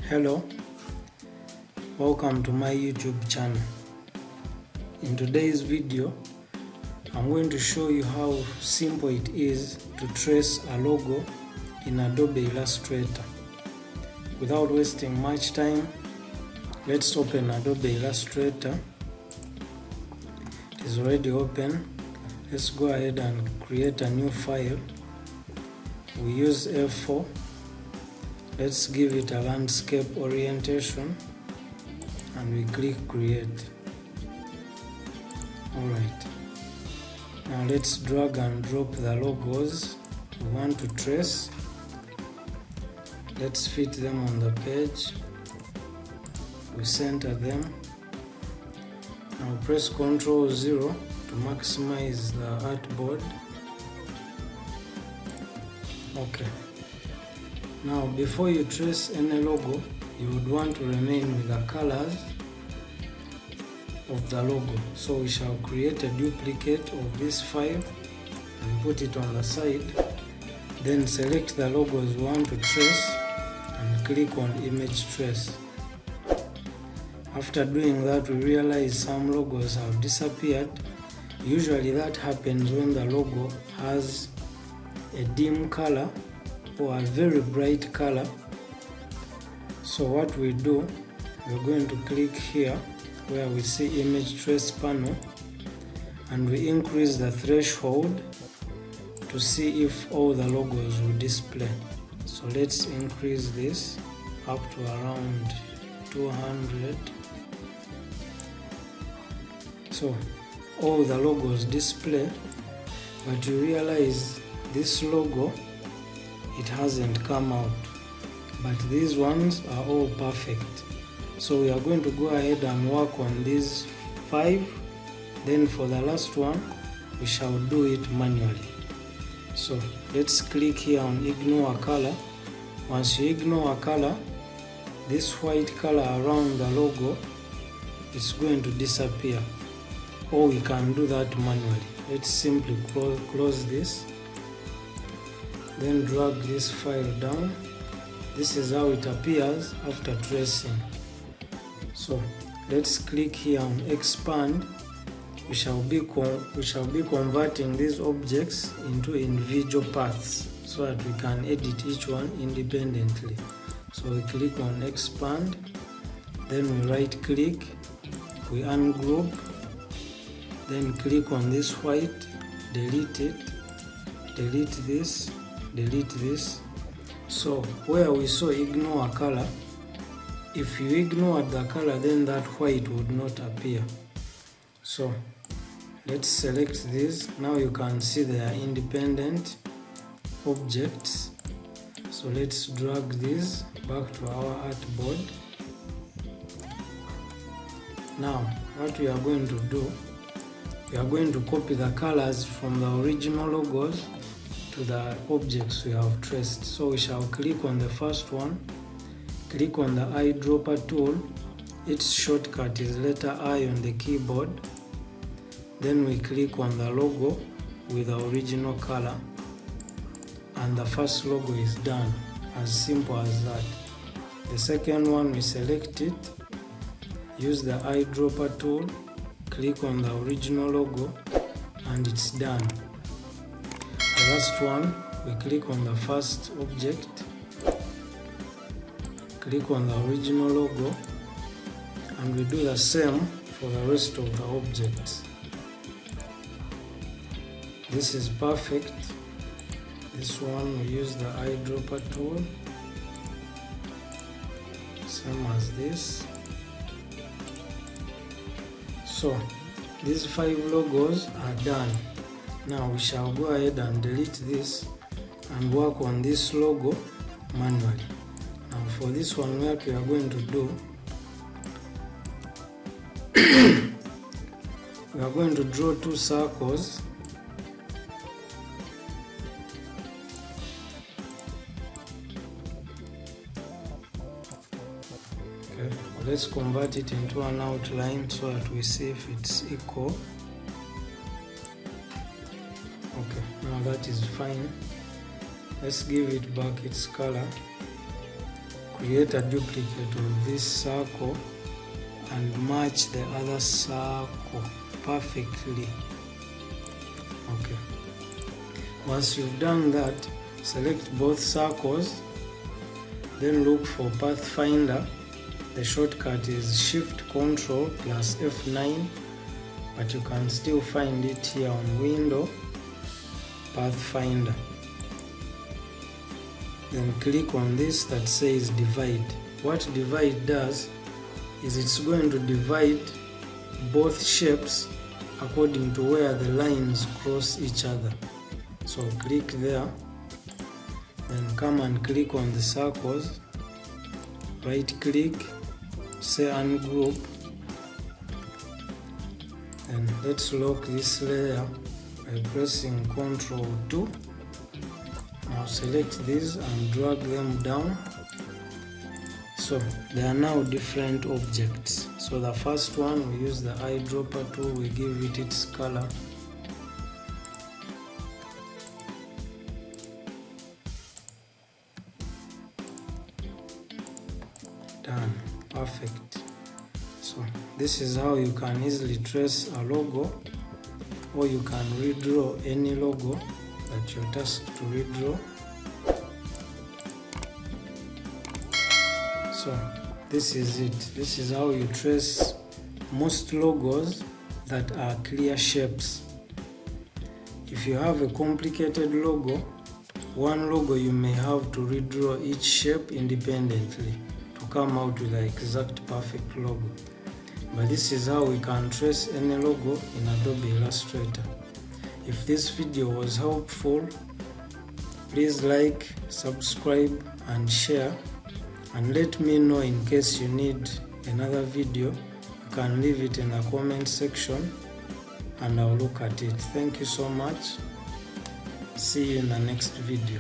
Hello, welcome to my YouTube channel. In today's video, I'm going to show you how simple it is to trace a logo in Adobe Illustrator. Without wasting much time, let's open Adobe Illustrator. It is already open. Let's go ahead and create a new file. We use F4. Let's give it a landscape orientation and we click create. Alright, now let's drag and drop the logos we want to trace. Let's fit them on the page. We center them. Now press Ctrl 0 to maximize the artboard. Okay. Now before you trace any logo, you would want to remain with the colors of the logo. So we shall create a duplicate of this file and put it on the side. Then select the logos we want to trace and click on image trace. After doing that, we realize some logos have disappeared. Usually that happens when the logo has a dim color or a very bright color. So what we do, we're going to click here where we see image trace panel and we increase the threshold to see if all the logos will display. So let's increase this up to around 200. So all the logos display, but you realize this logo, it hasn't come out, but these ones are all perfect. So we are going to go ahead and work on these 5. Then for the last one, we shall do it manually. So let's click here on ignore color. Once you ignore a color, this white color around the logo is going to disappear, or we can do that manually. Let's simply close this. Then drag this file down. This is how it appears after tracing. So let's click here on expand. We shall be converting these objects into individual paths so that we can edit each one independently. So we click on expand, then we right click, we ungroup, then click on this white, delete it, delete this, delete this. So where we saw ignore a color, if you ignored the color, then that white would not appear. So let's select this. Now you can see they are independent objects. So let's drag this back to our artboard. Now what we are going to do, we are going to copy the colors from the original logos to the objects we have traced. So we shall click on the first one, click on the eyedropper tool. Its shortcut is letter I on the keyboard. Then we click on the logo with the original color and the first logo is done. As simple as that. The second one, we select it, use the eyedropper tool, click on the original logo and it's done. The last one, we click on the first object, click on the original logo, and we do the same for the rest of the objects. This is perfect. This one, we use the eyedropper tool, same as this. So these 5 logos are done. Now we shall go ahead and delete this and work on this logo manually. Now for this one, what we are going to do, we are going to draw 2 circles. Okay, let's convert it into an outline so that we see if it's equal. Okay, now that is fine. Let's give it back its color. create a duplicate of this circle and match the other circle perfectly. Okay, once you've done that, select both circles, then look for Pathfinder. The shortcut is Shift Ctrl plus F9, but you can still find it here on Window, Pathfinder. Then click on this that says divide. What divide does is it's going to divide both shapes according to where the lines cross each other. So click there, then come and click on the circles, right click, say ungroup, and let's lock this layer by pressing Ctrl 2. Now select these and drag them down. So they are now different objects. So the first one, we use the eyedropper tool, we give it its color. Done. Perfect. So this is how you can easily trace a logo, or you can redraw any logo that you're tasked to redraw. So this is it. This is how you trace most logos that are clear shapes. If you have a complicated logo, one logo you may have to redraw each shape independently to come out with the exact perfect logo. But this is how we can trace any logo in Adobe Illustrator. If this video was helpful, please like, subscribe and share, and let me know in case you need another video. You can leave it in the comment section and I'll look at it. Thank you so much. See you in the next video.